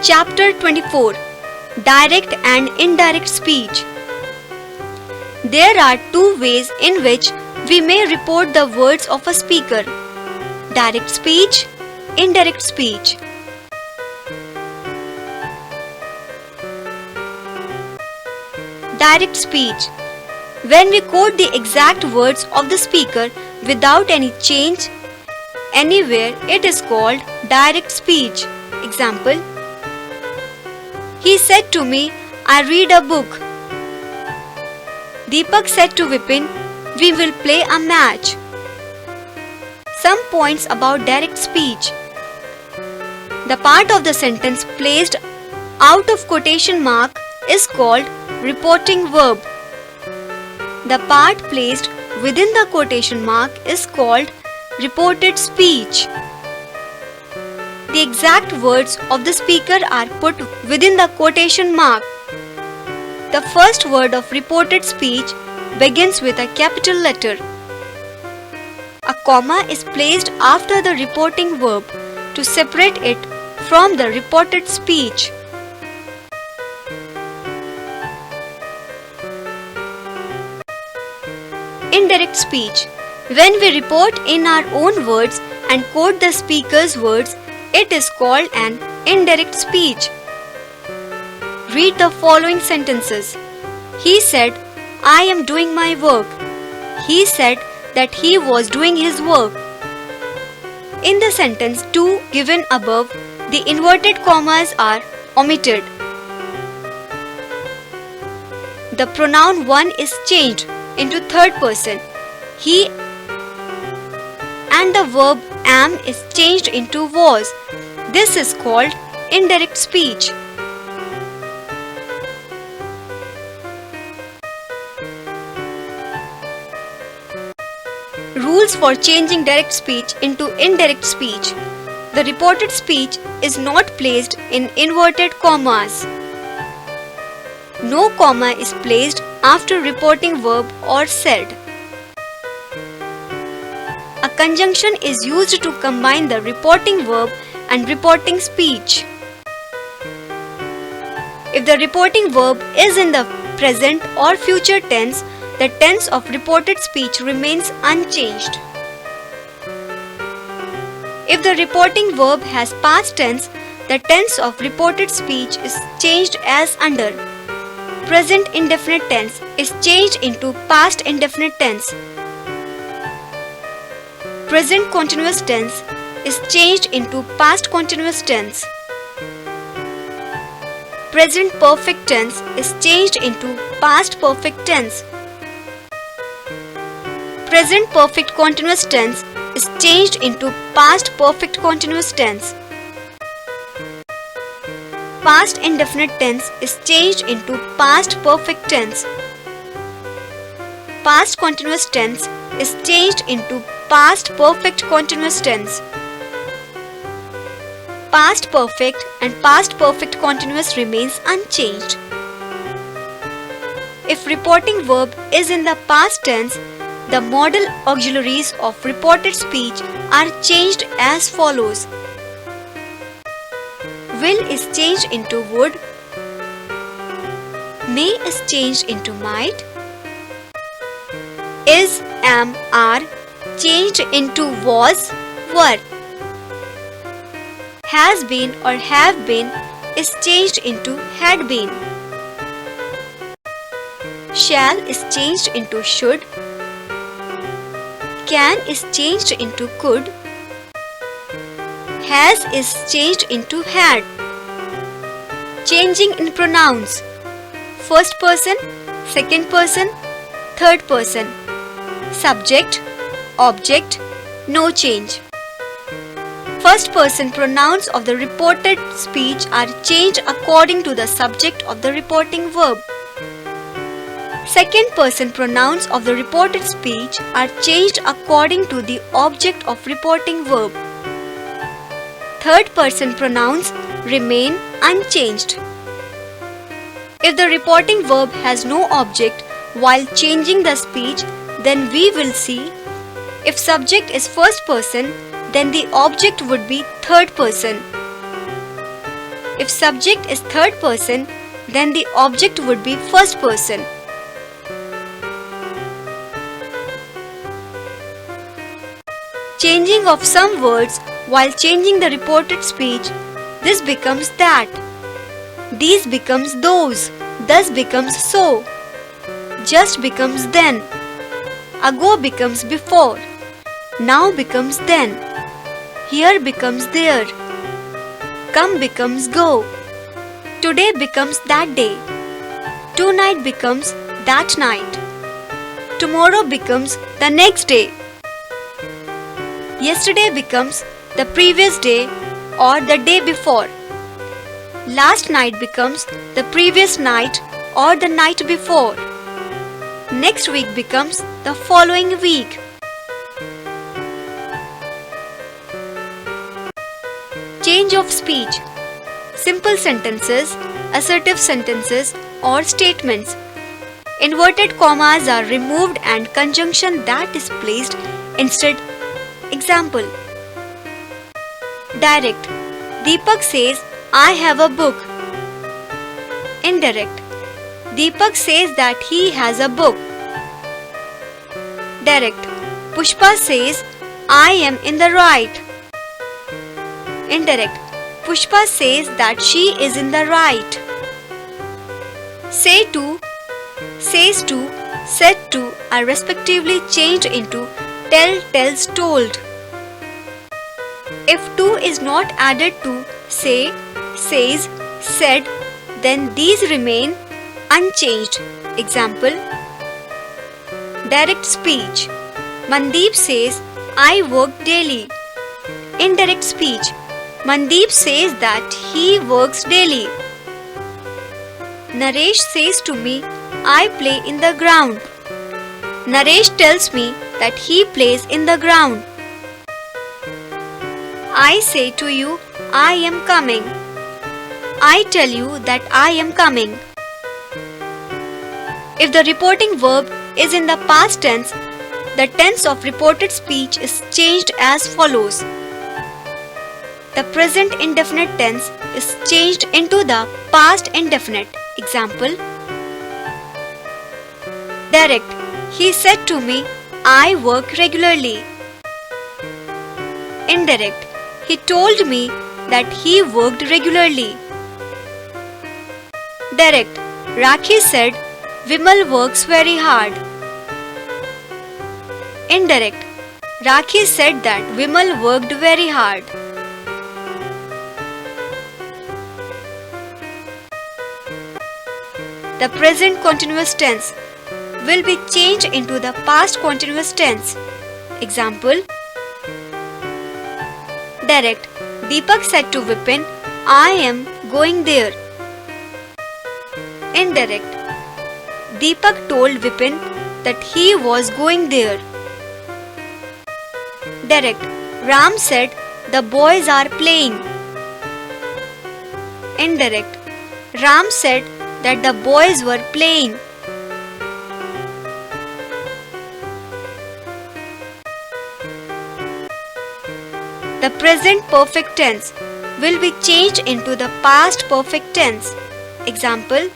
Chapter 24 Direct and Indirect Speech. There are two ways in which we may report the words of a speaker: direct speech, indirect speech. Direct speech. When we quote the exact words of the speaker without any change anywhere, it is called direct speech. Example: He said to me, I read a book. Deepak said to Vipin, we will play a match. Some points about direct speech. The part of the sentence placed out of quotation mark is called reporting verb. The part placed within the quotation mark is called reported speech. The exact words of the speaker are put within the quotation mark. The first word of reported speech begins with a capital letter. A comma is placed after the reporting verb to separate it from the reported speech. Indirect speech. When we report in our own words and quote the speaker's words, it is called an indirect speech. Read the following sentences. He said, I am doing my work. He said that he was doing his work. In the sentence 2 given above, the inverted commas are omitted. The pronoun one is changed into third person. He, and the verb am is changed into was. This is called indirect speech. Rules for changing direct speech into indirect speech. The reported speech is not placed in inverted commas. No comma is placed after reporting verb or said. A conjunction is used to combine the reporting verb and reporting speech. If the reporting verb is in the present or future tense, the tense of reported speech remains unchanged. If the reporting verb has past tense, the tense of reported speech is changed as under. Present indefinite tense is changed into past indefinite tense. Present continuous tense is changed into past continuous tense. Present perfect tense is changed into past perfect tense. Present perfect continuous tense is changed into past perfect continuous tense. Past indefinite tense is changed into past perfect tense. Past continuous tense is changed into past perfect continuous tense. Past perfect and past perfect continuous remains unchanged. If reporting verb is in the past tense, the modal auxiliaries of reported speech are changed as follows. Will is changed into would. May is changed into might. Is, am, are changed into was, were. Has been or have been is changed into had been. Shall is changed into should. Can is changed into could. Has is changed into had. Changing in pronouns. First person, second person, third person. Subject, object, no change. First person pronouns of the reported speech are changed according to the subject of the reporting verb. Second person pronouns of the reported speech are changed according to the object of reporting verb. Third person pronouns remain unchanged. If the reporting verb has no object while changing the speech, then we will see if subject is first person, then the object would be third person. If subject is third person, then the object would be first person. Changing of some words while changing the reported speech, this becomes that. These becomes those, thus becomes so. Just becomes then. Ago becomes before. Now becomes then. Here becomes there. Come becomes go. Today becomes that day. Tonight becomes that night. Tomorrow becomes the next day. Yesterday becomes the previous day or the day before. Last night becomes the previous night or the night before. Next week becomes the following week. Change of speech. Simple sentences, assertive sentences or statements. Inverted commas are removed and conjunction that is placed instead. Example. Direct. Deepak says, I have a book. Indirect. Deepak says that he has a book. Direct. Pushpa says, I am in the right. Indirect. Pushpa says that she is in the right. Say to, says to, said to are respectively changed into tell, tells, told. If to is not added to say, says, said, then these remain unchanged. Example. Direct speech. Mandeep says, I work daily. Indirect speech. Mandeep says that he works daily. Naresh says to me, I play in the ground. Naresh tells me that he plays in the ground. I say to you, I am coming. I tell you that I am coming. If the reporting verb is in the past tense, the tense of reported speech is changed as follows. The present indefinite tense is changed into the past indefinite. Example. Direct. He said to me, I work regularly. Indirect. He told me that he worked regularly. Direct. Rakhi said, Vimal works very hard. Indirect. Rakhi said that Vimal worked very hard. The present continuous tense will be changed into the past continuous tense. Example. Direct. Deepak said to Vipin, I am going there. Indirect. Deepak told Vipin that he was going there. Direct. Ram said, the boys are playing. Indirect. Ram said that the boys were playing. The present perfect tense will be changed into the past perfect tense. Example.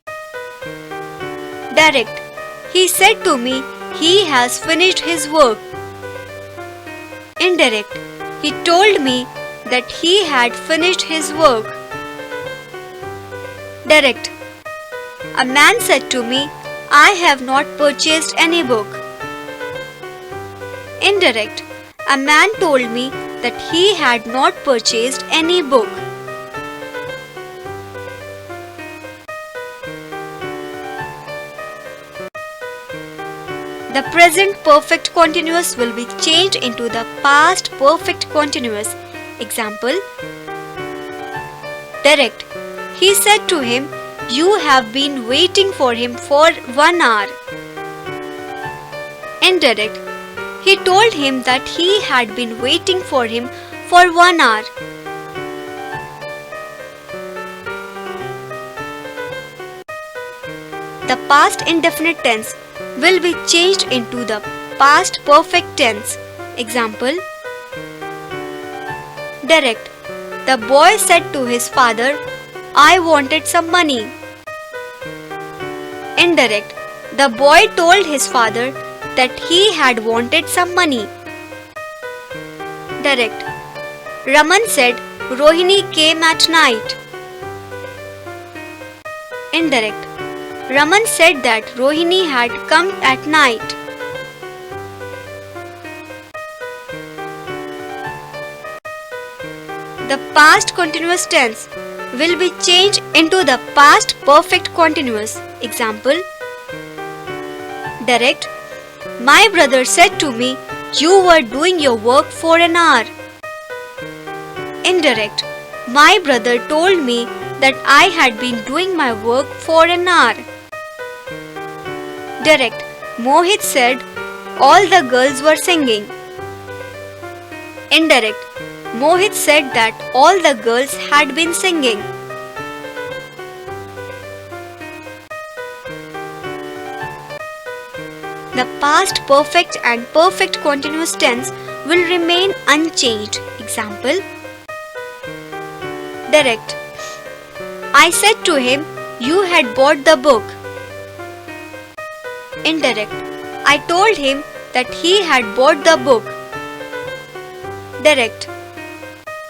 Direct. He said to me, he has finished his work. Indirect. He told me that he had finished his work. Direct. A man said to me, I have not purchased any book. Indirect. A man told me that he had not purchased any book. The present perfect continuous will be changed into the past perfect continuous. Example. Direct. He said to him, you have been waiting for him for 1 hour. Indirect. He told him that he had been waiting for him for 1 hour. The past indefinite tense will be changed into the past perfect tense. Example. Direct. The boy said to his father, I wanted some money. Indirect. The boy told his father that he had wanted some money. Direct. Raman said Rohini came at night. Indirect. Raman said that Rohini had come at night. The past continuous tense will be changed into the past perfect continuous. Example. Direct. My brother said to me, you were doing your work for an hour. Indirect. My brother told me that I had been doing my work for an hour. Direct. Mohit said all the girls were singing. Indirect. Mohit said that all the girls had been singing. The past perfect and perfect continuous tense will remain unchanged. Example. Direct. I said to him, you had bought the book. Indirect. I told him that he had bought the book. Direct.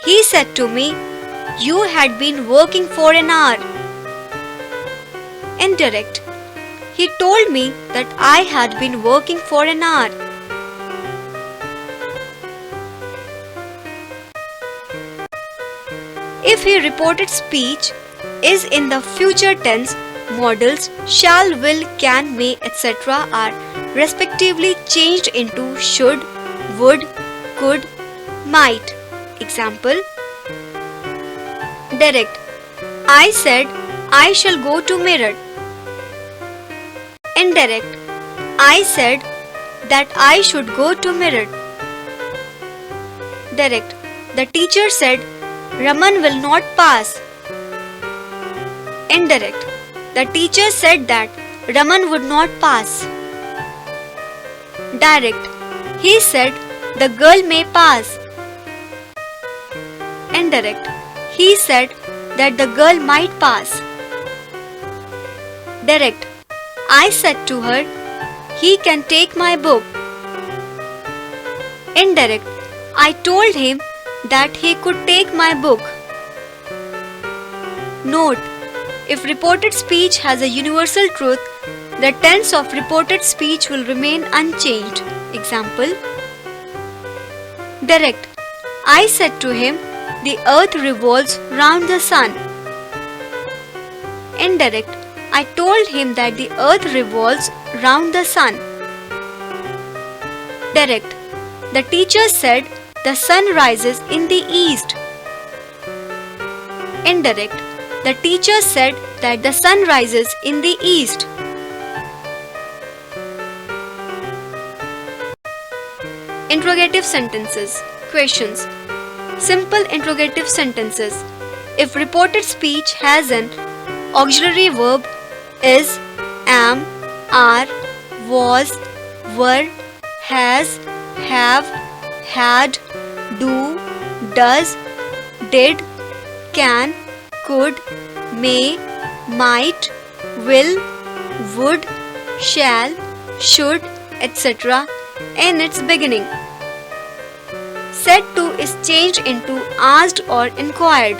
He said to me, you had been working for an hour. Indirect. He told me that I had been working for an hour. If he reported speech is in the future tense, modals shall, will, can, may, etc. are respectively changed into should, would, could, might. Example. Direct. I said I shall go to Meerut. Indirect. I said that I should go to Meerut. Direct. The teacher said Raman will not pass. Indirect. The teacher said that Raman would not pass. Direct. He said the girl may pass. Indirect. He said that the girl might pass. Direct. I said to her, he can take my book. Indirect. I told him that he could take my book. Note: if reported speech has a universal truth, the tense of reported speech will remain unchanged. Example. Direct. I said to him, the earth revolves round the sun. Indirect. I told him that the earth revolves round the sun. Direct. The teacher said the sun rises in the east. Indirect. The teacher said that the sun rises in the east. Interrogative sentences. Questions. Simple interrogative sentences. If reported speech has an auxiliary verb is, am, are, was, were, has, have, had, do, does, did, can, could, may, might, will, would, shall, should, etc. in its beginning. Said to is changed into asked or inquired.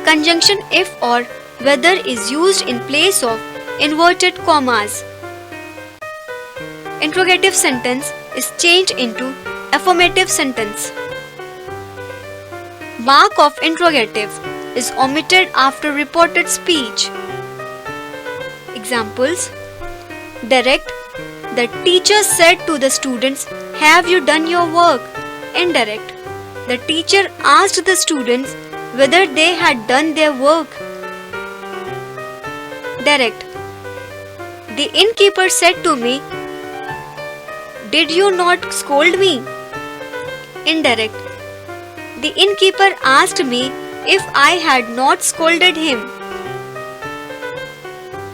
Conjunction if or whether is used in place of inverted commas. Interrogative sentence is changed into affirmative sentence. Mark of interrogative is omitted after reported speech. Examples. Direct. The teacher said to the students, have you done your work? Indirect. The teacher asked the students whether they had done their work. Direct. The innkeeper said to me, did you not scold me? Indirect. The innkeeper asked me if I had not scolded him.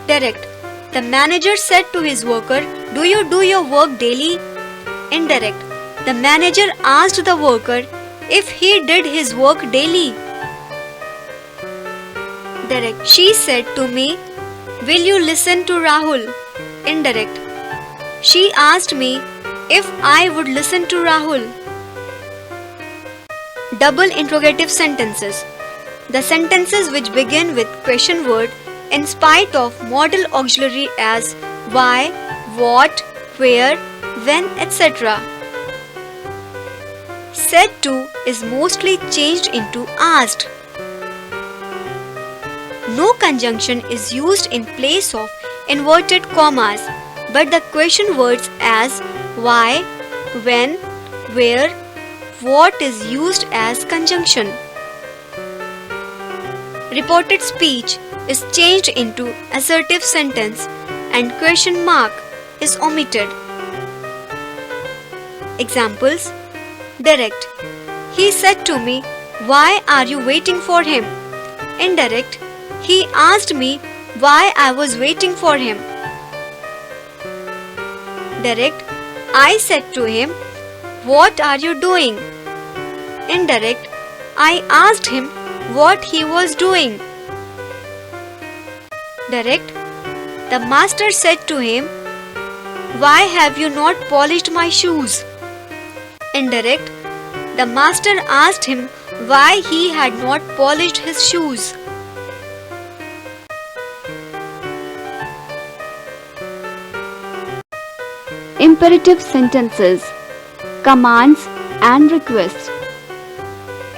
Direct. The manager said to his worker, do you do your work daily? Indirect. The manager asked the worker if he did his work daily. Direct. She said to me, "Will you listen to Rahul?" Indirect. She asked me if I would listen to Rahul. Double interrogative sentences. The sentences which begin with question word in spite of modal auxiliary as why, what, where, when, etc. Said to is mostly changed into asked. No conjunction is used in place of inverted commas, but the question words as why, when, where, what is used as conjunction. Reported speech is changed into assertive sentence and question mark is omitted. Examples. Direct. He said to me, "Why are you waiting for him?" Indirect. He asked me why I was waiting for him. Direct. I said to him, "What are you doing?" Indirect. I asked him what he was doing. Direct. The master said to him, "Why have you not polished my shoes?" Indirect. The master asked him why he had not polished his shoes. Imperative sentences, commands and requests,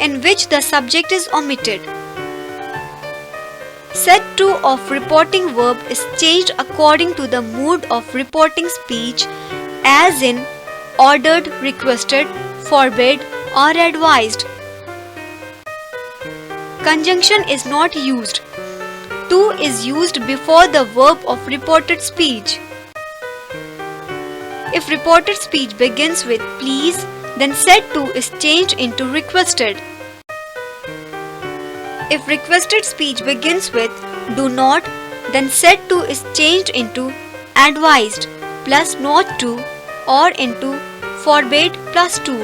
in which the subject is omitted. Set to of reporting verb is changed according to the mood of reporting speech, as in ordered, requested, forbade or advised. Conjunction is not used. To is used before the verb of reported speech. If reported speech begins with please, then said to is changed into requested. If requested speech begins with do not, then said to is changed into advised plus not to or into forbade plus to.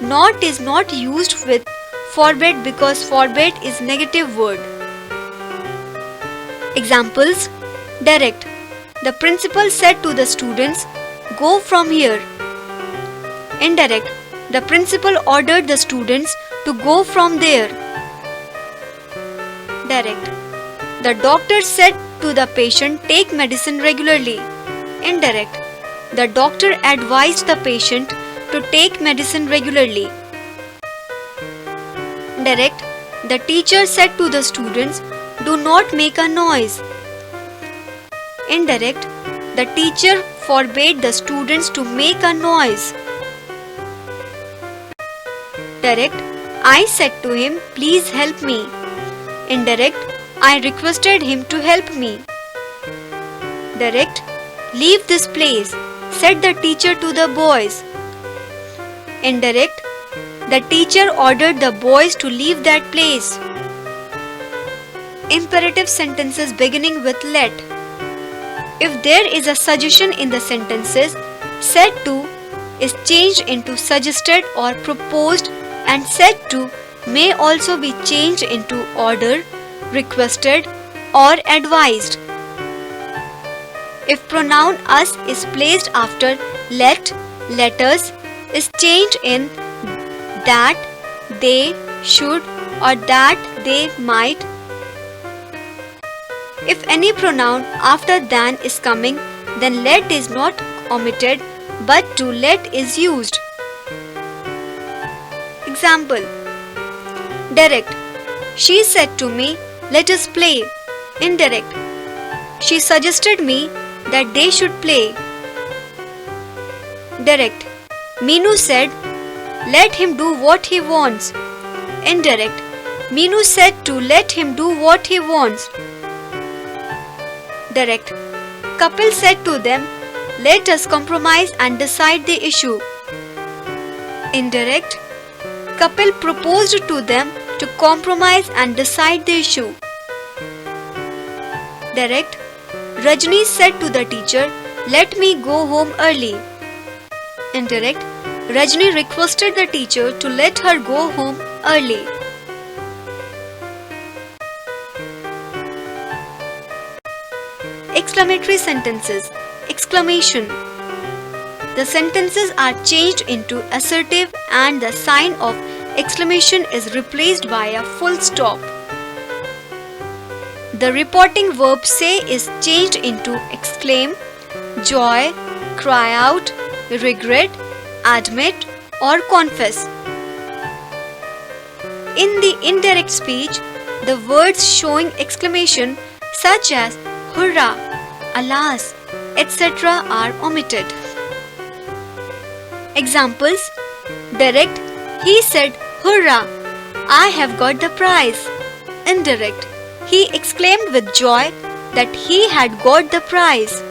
Not is not used with forbade because forbade is negative word. Examples. Direct. The principal said to the students, "Go from here." Indirect. The principal ordered the students to go from there. Direct. The doctor said to the patient, "Take medicine regularly." Indirect. The doctor advised the patient to take medicine regularly. Direct. The teacher said to the students, "Do not make a noise." Indirect. The teacher forbade the students to make a noise. Direct. I said to him, "Please help me." Indirect. I requested him to help me. Direct. Leave this place, said the teacher to the boys. Indirect. The teacher ordered the boys to leave that place. Imperative sentences beginning with let. If there is a suggestion in the sentences, said to is changed into suggested or proposed, and said to may also be changed into order, requested or advised. If pronoun us is placed after let, letters is changed in that, they, should or that they might. If any pronoun after than is coming, then let is not omitted but to let is used. Example. Direct. She said to me, "Let us play." Indirect. She suggested me that they should play. Direct. Meenu said, "Let him do what he wants." Indirect. Meenu said to let him do what he wants. Direct. Kapil said to them, "Let us compromise and decide the issue." Indirect. Kapil proposed to them to compromise and decide the issue. Direct. Rajni said to the teacher, "Let me go home early." Indirect. Rajni requested the teacher to let her go home early. exclamatory sentences. Exclamation. The sentences are changed into assertive and the sign of exclamation is replaced by a full stop. The reporting verb say is changed into exclaim, joy, cry out, regret, admit, or confess. In the indirect speech, the words showing exclamation such as hurrah, alas, etc. are omitted. Examples. Direct, he said, hurrah, I have got the prize. Indirect, he exclaimed with joy that he had got the prize.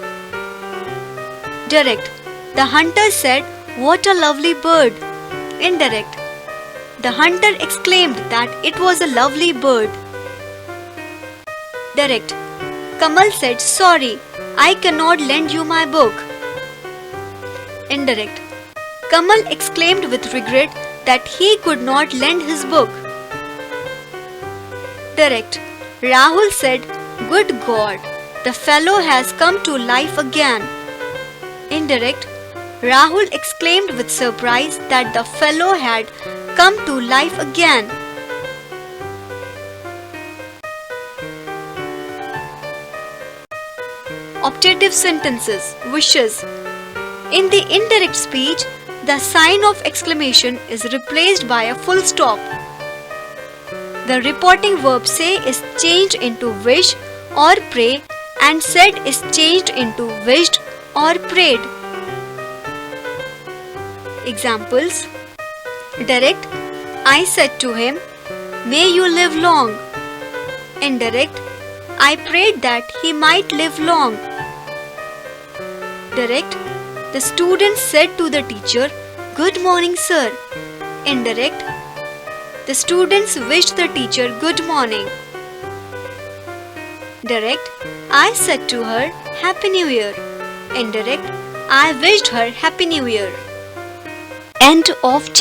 Direct, the hunter said, what a lovely bird. Indirect, the hunter exclaimed that it was a lovely bird. Direct, Kamal said, sorry, I cannot lend you my book. Indirect, Kamal exclaimed with regret that he could not lend his book. Direct, Rahul said, good God, the fellow has come to life again. Indirect, Rahul exclaimed with surprise that the fellow had come to life again. Optative sentences. Wishes. In the indirect speech, the sign of exclamation is replaced by a full stop. The reporting verb say is changed into wish or pray and said is changed into wished or prayed. Examples. Direct, I said to him, may you live long. Indirect, I prayed that he might live long. Direct, the student said to the teacher, good morning, sir. Indirect, the students wished the teacher good morning. Direct, I said to her, Happy New Year. Indirect, I wished her Happy New Year. End of